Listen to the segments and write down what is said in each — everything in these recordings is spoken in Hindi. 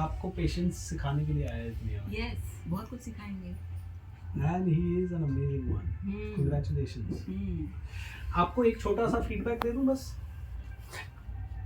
आपको पेशेंस सिखाने के लिए आया है दुनिया में। यस, बहुत कुछ सिखाएंगे। And he is an amazing one. Congratulations. आपको एक छोटा सा फीडबैक दे दूं बस।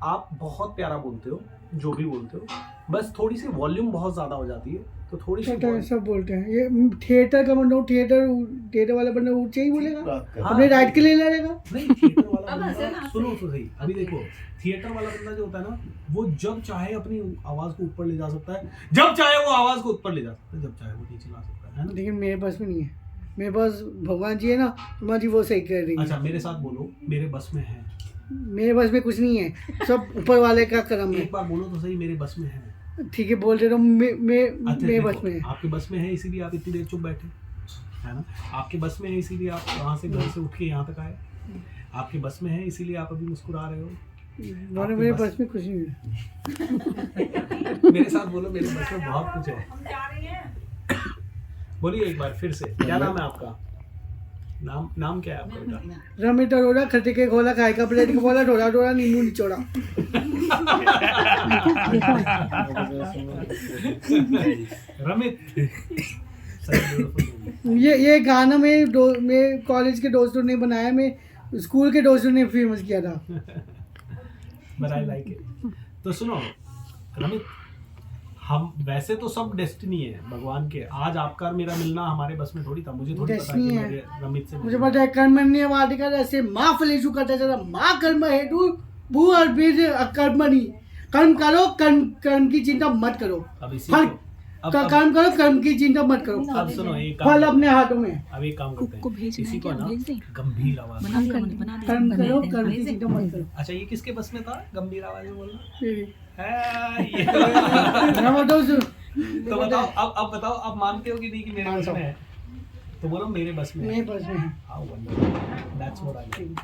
आप बहुत प्यारा बोलते हो, जो भी बोलते हो, बस थोड़ी सी वॉल्यूम बहुत ज्यादा हो जाती है, तो थोड़ी सी सब बोलते हैं ये थिएटर का बंदा, थिएटर वाला बंदा ऊंचे ही बोलेगा, हाँ, अपने राइट के लिए लड़ेगा। नहीं, थिएटर वाला अब हंसे बंदा ना, सुनो तो सही, अभी देखो थिएटर वाला बंदा जो होता है ना, वो जब चाहे अपनी आवाज को ऊपर ले जा सकता है, जब चाहे वो आवाज को ऊपर ले जा सकता है, जब चाहे वो नीचे ला सकता है ना। लेकिन मेरे पास में नहीं है, मेरे पास भगवान जी है ना, भगवान जी वो सही कर देंगे। अच्छा, मेरे साथ बोलो, मेरे बस में है। मेरे बस में कुछ नहीं है, सब ऊपर वाले का करम है। एक बार बोलो तो सही, मेरे बस में है। ठीक है, बोल दे रहा हूँ, मेरे बस में है। आपके बस में है, इसीलिए आप इतनी देर चुप बैठे, है ना। आपके बस में है, इसीलिए आप वहाँ से घर से उठ के यहाँ तक आए। आपके बस में है, इसीलिए आप अभी मुस्कुरा रहे हो। मेरे बस में कुछ नहीं है। मेरे साथ बोलो, मेरे बस में बहुत कुछ है। बोलिए एक बार फिर से, क्या नाम है आपका? नाम क्या है आपका? रमित अरोड़ा, खट्टे के खोला, खाए का प्लेट का बोला, ढोला ढोला, नींबू निचोड़ा। रमित। ये गाना में कॉलेज के दोस्तों ने बनाया, मैं स्कूल के दोस्तों ने फेमस किया था। But I like it. तो सुनो रमित, हम वैसे तो सब डेस्टिनी है भगवान के। आज आपका और मेरा मिलना हमारे बस में थोड़ी था। मुझे थोड़ी पता कि मेरे रमित से मुझे पता है, कर्मण्य वाटिका ऐसे माँ फलेशु करता चला, माँ कर्म हेतु भू और बीज कर्मणि। कर्म करो, कर्म की चिंता मत करो। अब इसी फल अब कर्म करो, कर्म की चिंता मत करो। अब सुनो, एक फल काम अपने हाथों में। अब एक काम करते को हैं, भेजना इसी है को क्या? ना भेज दें? गंभीर आवाज में। कर्म करो, कर्म की चिंता मत करो। अच्छा, ये किसके बस में था गंभीर आवाज में बोलना? ठीक है, ये है। मैं बताऊँ तो बताओ, अब बताओ, आप मानते हो कि नहीं कि मेरे बस में है? तो बोलो मेरे बस में है। मेरे बस में है। How wonderful. That's what I like.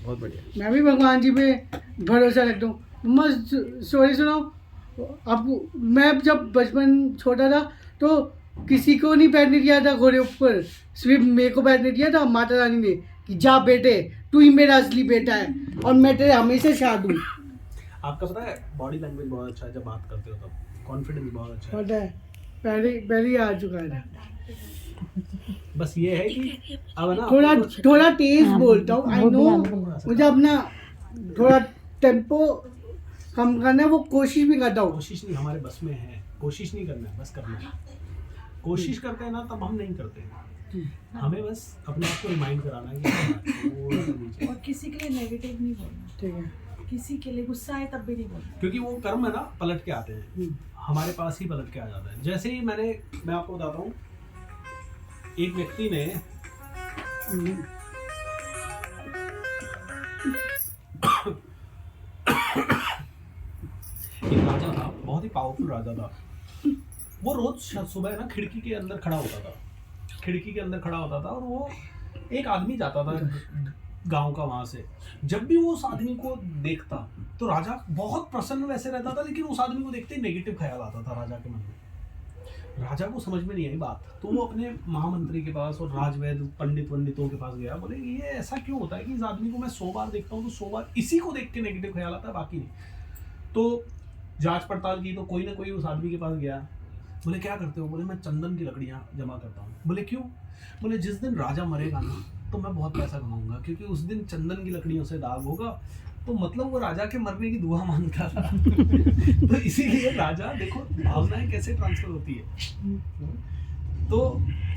बहुत बढ़िया। मैं भी भगवान जी पे भरोसा रखता हूँ। मस्त स्टोरी सुनाओ आपको। मैं जब बचपन छोटा था तो किसी को नहीं बैठने दिया था घोड़े ऊपर, सिर्फ मेरे को बैठने दिया था माता रानी ने, कि जा बेटे, तू ही मेरा असली बेटा है और मैं तेरे हमेशा साथ हूँ। आपका पता है बॉडी लैंग्वेज बहुत अच्छा है, जब बात करते हो तब कॉन्फिडेंस बहुत अच्छा है। पता है, पहले ही आ चुका है। बस ये है कि अब ना थोड़ा तेज बोलता हूँ, आई नो। मुझे अपना थोड़ा टेम्पो कम करना है, वो कोशिश भी करता हूँ। कोशिश नहीं, हमारे बस में है। कोशिश नहीं करना है, बस करना है। कोशिश करते हैं ना तब हम नहीं करते हैं। हमें बस अपने आप को रिमाइंड कराना है कि और किसी के लिए नेगेटिव नहीं बोलना। ठीक है, किसी के लिए गुस्सा है तब भी नहीं बोलना, क्योंकि वो कर्म है ना, पलट के आते हैं, हमारे पास ही पलट के आ जाता है। जैसे ही मैं आपको बताता हूँ, एक व्यक्ति ने एक राजा था, बहुत ही पावरफुल राजा था। वो रोज सुबह ना खिड़की के अंदर खड़ा होता था और वो एक आदमी जाता था गांव का, वहां से जब भी वो उस आदमी को देखता तो राजा बहुत प्रसन्न वैसे रहता था, लेकिन उस आदमी को देखते ही नेगेटिव ख्याल आता था राजा के मन में। राजा को समझ में नहीं आई बात, तो वो अपने महामंत्री के पास और राजवैद्य पंडितों के पास गया। बोले ये ऐसा क्यों होता है कि इस आदमी को मैं 100 बार देखता हूँ तो 100 बार इसी को देख के नेगेटिव ख्याल आता है, बाकी नहीं। तो जांच पड़ताल की तो कोई ना कोई उस आदमी के पास गया। बोले क्या करते हो? बोले मैं चंदन की लकड़ियाँ जमा करता हूँ। बोले क्यों? बोले जिस दिन राजा मरेगा ना तो मैं बहुत पैसा कमाऊंगा, क्योंकि उस दिन चंदन की लकड़ियों से दाग होगा। तो मतलब वो राजा के मरने की दुआ मांगता था। तो इसीलिए राजा, देखो भावनाएं कैसे ट्रांसफर होती है। तो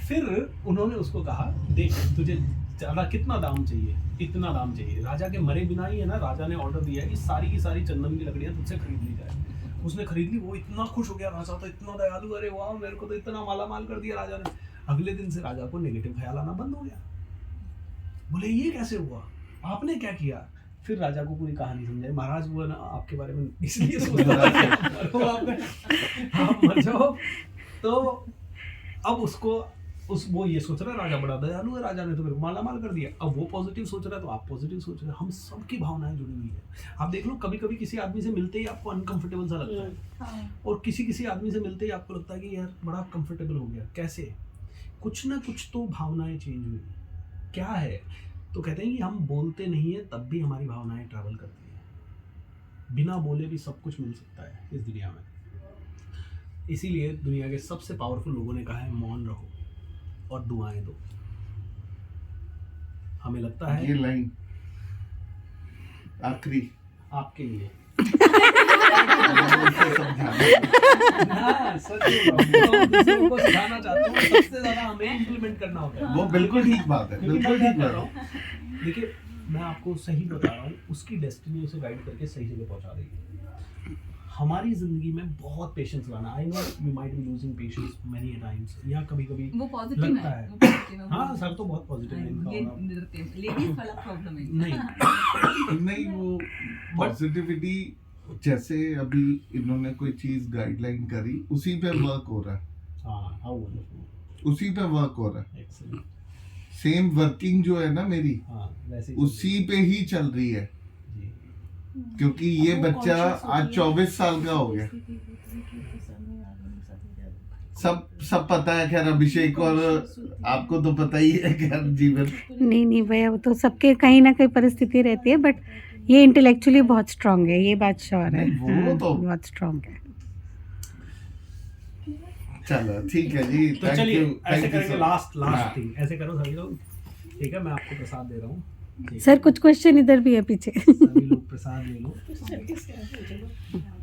फिर उन्होंने उसको कहा, देख तुझे ज़्यादा कितना दाम चाहिए? इतना दाम चाहिए। राजा के मरे बिना ही है ना, राजा ने ऑर्डर दिया कि सारी की सारी चंदन की लकड़ियाँ तुझसे खरीद ली जाए। उसने खरीद ली। वो इतना खुश हो गया, राजा तो इतना दयालु, अरे वाह मेरे को तो इतना माला माल कर दिया राजा ने। अगले दिन से राजा को नेगेटिव ख्याल आना बंद हो गया। बोले ये कैसे हुआ, आपने क्या किया? फिर राजा को पूरी कहानी समझाई। महाराज वो ना आपके बारे में इसलिए सोच रहा था आप मर जाओ। तो अब वो ये सोच रहा है राजा बड़ा दयालु है, राजा ने तो मेरे को माला माल कर दिया। अब वो पॉजिटिव सोच रहा है तो आप पॉजिटिव सोच रहे हैं। हम सबकी भावनाएं जुड़ी हुई है। आप देख लो, कभी कभी किसी आदमी से मिलते ही आपको अनकंफर्टेबल सा लगता है, और किसी आदमी से मिलते ही आपको लगता है कि यार बड़ा कंफर्टेबल हो गया। कैसे? कुछ ना कुछ तो भावनाएं चेंज हुई। क्या है? तो कहते हैं कि हम बोलते नहीं है तब भी हमारी भावनाएं ट्रैवल करती हैं। बिना बोले भी सब कुछ मिल सकता है इस दुनिया में। इसीलिए दुनिया के सबसे पावरफुल लोगों ने कहा है मौन रहो और दुआएं दो। हमें लगता ये है लाइन आखिरी आपके लिए उसे समझाना। हाँ, सच में तो दूसरों को सिखाना चाहते हो, सबसे ज्यादा हमें इम्प्लीमेंट करना होता है। वो बिल्कुल ठीक बात है, क्योंकि बिल्कुल मैं ठीक क्या कर बात रहा है। हूँ, देखिए मैं आपको सही बता रहा हूँ, उसकी डेस्टिनी उसे गाइड करके सही जगह पहुंचा रही है। हमारी जिंदगी में बहुत पेशेंस लाना, I know you might be losing patience many times, या कभी कभी वो पॉजिटिव लगता है, है। वो पॉजिटिव है। हाँ सर तो बहुत पॉजिटिव है इनका ये होना। लेडीज वाला प्रॉब्लम है। नहीं नहीं, वो पॉजिटिविटी जैसे अभी इन्होंने कोई चीज गाइडलाइन करी, उसी पे वर्क हो रहा है, हाँ हाउ वंडरफुल, उसी पे वर्क हो रहा है। एक्सीलेंट, सेम वर्किंग जो है ना मेरी, हाँ वैसे ही उसी पे ही चल रही है। जी। क्योंकि ये वो बच्चा conscious आज होती है। 24 साल का हो गया। सब पता है खैर अभिषेक, और आपको तो पता ही है खैर जीवन। नहीं नहीं भैया, वो तो सबके कहीं ना कहीं परिस्थिति रहती है, बट ये इंटेलेक्चुअली बहुत स्ट्रांग है, ये बात श्योर है। नहीं, वो हाँ, तो- बहुत स्ट्रांग है। चलो ठीक है जी, तो thank चलिए you, ऐसे thank you करेंगे, so- लास्ट हाँ। थिंग ऐसे करो सभी लोग, ठीक है मैं आपको प्रसाद दे रहा हूँ, ठीक है? सर कुछ क्वेश्चन इधर भी है पीछे। सभी लोग प्रसाद ले लो,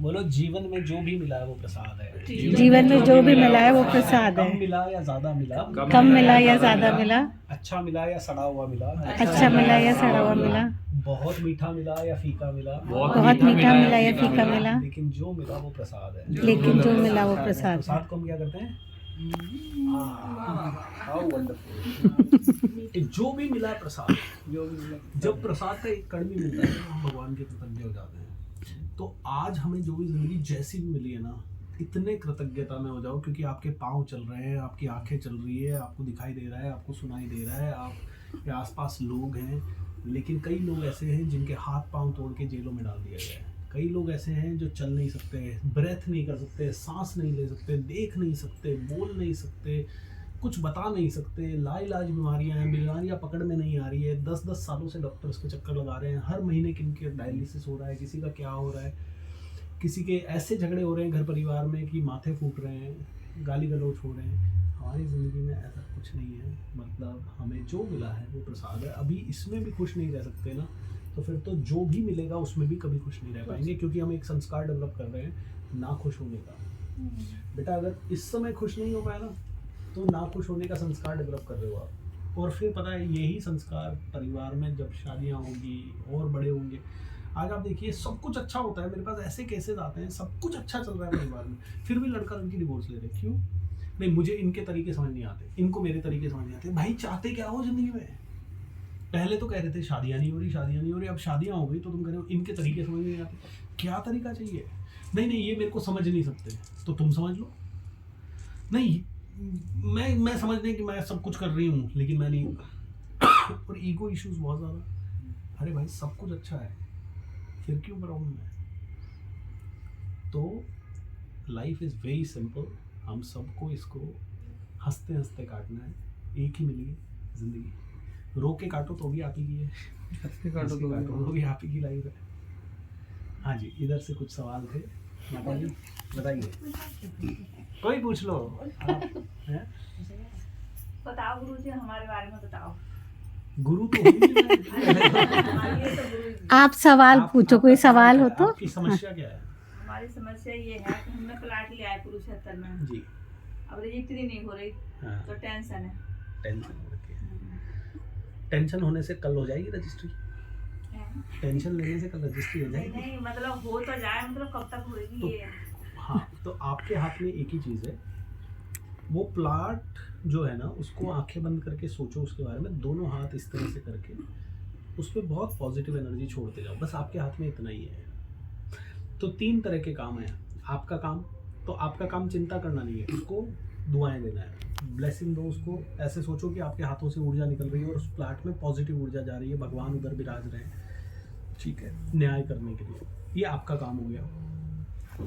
बोलो जीवन में जो भी मिला है वो प्रसाद है। जीवन में जो भी मिला है वो प्रसाद कम है। मिला या ज्यादा मिला, कम मिला या ज्यादा मिला, अच्छा मिला या सड़ा हुआ मिला, अच्छा मिला या सड़ा हुआ मिला, बहुत मीठा मिला या फीका मिला, बहुत मीठा मिला या फीका मिला, लेकिन जो मिला वो प्रसाद है। लेकिन जो मिला वो प्रसाद है। प्रसाद को हम क्या करते हैं, हाउ वंडरफुल, जो भी मिला प्रसाद, जो भी मिला, जब प्रसाद का एक कण भी मिलता है तो हम भगवान के कृतज्ञ हो जाते हैं। तो आज हमें जो भी जिंदगी जैसी भी मिली है ना, इतने कृतज्ञता में हो जाओ, क्योंकि आपके पाँव चल रहे हैं, आपकी आंखें चल रही है, आपको दिखाई दे रहा है, आपको सुनाई दे रहा है, आपके आसपास लोग हैं। लेकिन कई लोग ऐसे हैं जिनके हाथ पांव तोड़ के जेलों में डाल दिया गया है। कई लोग ऐसे हैं जो चल नहीं सकते, ब्रेथ नहीं कर सकते, सांस नहीं ले सकते, देख नहीं सकते, बोल नहीं सकते, कुछ बता नहीं सकते, लाइलाज बीमारियां हैं, बीमारियां पकड़ में नहीं आ रही है, 10-10 सालों से डॉक्टर्स के चक्कर लगा रहे हैं, हर महीने किनके डायलिसिस हो रहा है, किसी का क्या हो रहा है, किसी के ऐसे झगड़े हो रहे हैं घर परिवार में कि माथे फूट रहे हैं, गाली गलौज हो रहे हैं। हमारी ज़िंदगी में ऐसा कुछ नहीं है, मतलब हमें जो मिला है वो प्रसाद है। अभी इसमें भी खुश नहीं रह सकते ना, तो फिर तो जो भी मिलेगा उसमें भी कभी खुश नहीं रह पाएंगे, क्योंकि हम एक संस्कार डेवलप कर रहे हैं ना खुश होने का। बेटा अगर इस समय खुश नहीं हो पाया ना, तो ना खुश होने का संस्कार डेवलप कर रहे हो आप। और फिर पता है यही संस्कार परिवार में जब शादियाँ होंगी और बड़े होंगे, आज आप देखिए सब कुछ अच्छा होता है, मेरे पास ऐसे केसेस आते हैं, सब कुछ अच्छा चल रहा है परिवार में, फिर भी लड़का लड़की डिवोर्स ले रहे हैं। क्यों? नहीं, मुझे इनके तरीके समझ नहीं आते, इनको मेरे तरीके समझ नहीं आते। भाई चाहते क्या हो जिंदगी में? पहले तो कह रहे थे शादियाँ नहीं हो रही, शादियाँ नहीं हो रही, अब शादियाँ हो गई तो तुम कह रहे हो इनके तरीके समझ नहीं आते। क्या तरीका चाहिए? नहीं ये मेरे को समझ नहीं सकते, तो तुम समझ लो। नहीं मैं समझने कि मैं सब कुछ कर रही हूँ, लेकिन मैं नहीं हूँ। और ईगो इश्यूज बहुत ज़्यादा। अरे भाई सब कुछ अच्छा है, फिर क्यों प्रॉब्लम है? तो लाइफ इज़ वेरी सिंपल, हम सबको इसको हंसते हंसते काटना है। एक ही मिली है ज़िंदगी, रो के काटो तो भी आप ही की है, हंसते काटो तो भी आप ही की लाइफ है। हाँ जी, इधर से कुछ सवाल थे, माता जी बताइए, कोई पूछ लो आप, हैं? बताओ गुरुजी, हमारे बारे में बताओ। गुरु तो हुई नहीं मैं। हमारी तो गुरुजी, आप सवाल पूछो, कोई सवाल हो तो। आपकी समस्या क्या है? हमारी समस्या ये है कि हमने प्लाट लिया है कुरुक्षेत्र में, जी अब रजिस्ट्री नहीं हो रही, हाँ, तो टेंशन है। टेंशन हो रखी है। टेंशन होने से कल हो जाएगी रजिस्ट्री, टेंशन लेने से कल रजिस्ट्री हो नहीं जाएगी। नहीं, मतलब हो तो जाए, मतलब कब तक होएगी तो- ये? हाँ, तो आपके हाथ में एक ही चीज़ है, वो प्लाट जो है ना, उसको आंखें बंद करके सोचो उसके बारे में, दोनों हाथ इस तरह से करके उस पर बहुत पॉजिटिव एनर्जी छोड़ते जाओ, बस आपके हाथ में इतना ही है। तो 3 तरह के काम हैं। आपका काम चिंता करना नहीं है, उसको दुआएं देना है, ब्लेसिंग दो उसको। ऐसे सोचो कि आपके हाथों से ऊर्जा निकल रही है और उस प्लाट में पॉजिटिव ऊर्जा जा रही है, भगवान उधर विराज रहे हैं, ठीक है, न्याय करने के लिए। ये आपका काम हो गया।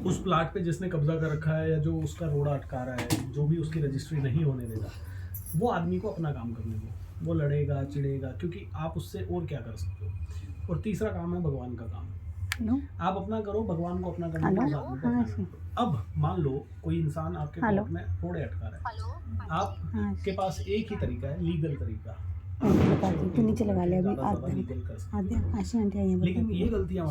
उस प्लाट पे जिसने कब्जा कर रखा है या जो उसका रोड़ा अटका रहा है, जो भी उसकी रजिस्ट्री नहीं होने देगा, वो आदमी को अपना काम करने दो। वो लड़ेगा चिढ़ेगा, क्योंकि आप उससे और क्या कर सकते हो। और तीसरा काम है भगवान का काम। हेलो आप अपना करो, भगवान को अपना करने दो, हेलो, उस आदमी को हाँ, अपना करने दो। अब मान लो कोई इंसान आपके हेलो। कोर्ट में घोड़े अटका रहा है, हाँ आपके पास एक ही तरीका है, लीगल तरीका, मैं बताती हूँ, तू नीचे लगा ले अभी ज़्यादा आधे लीगल कर सकते आधे आशी आंटी आई हैं हो। लेकिन बताती ये हैं। गलतियां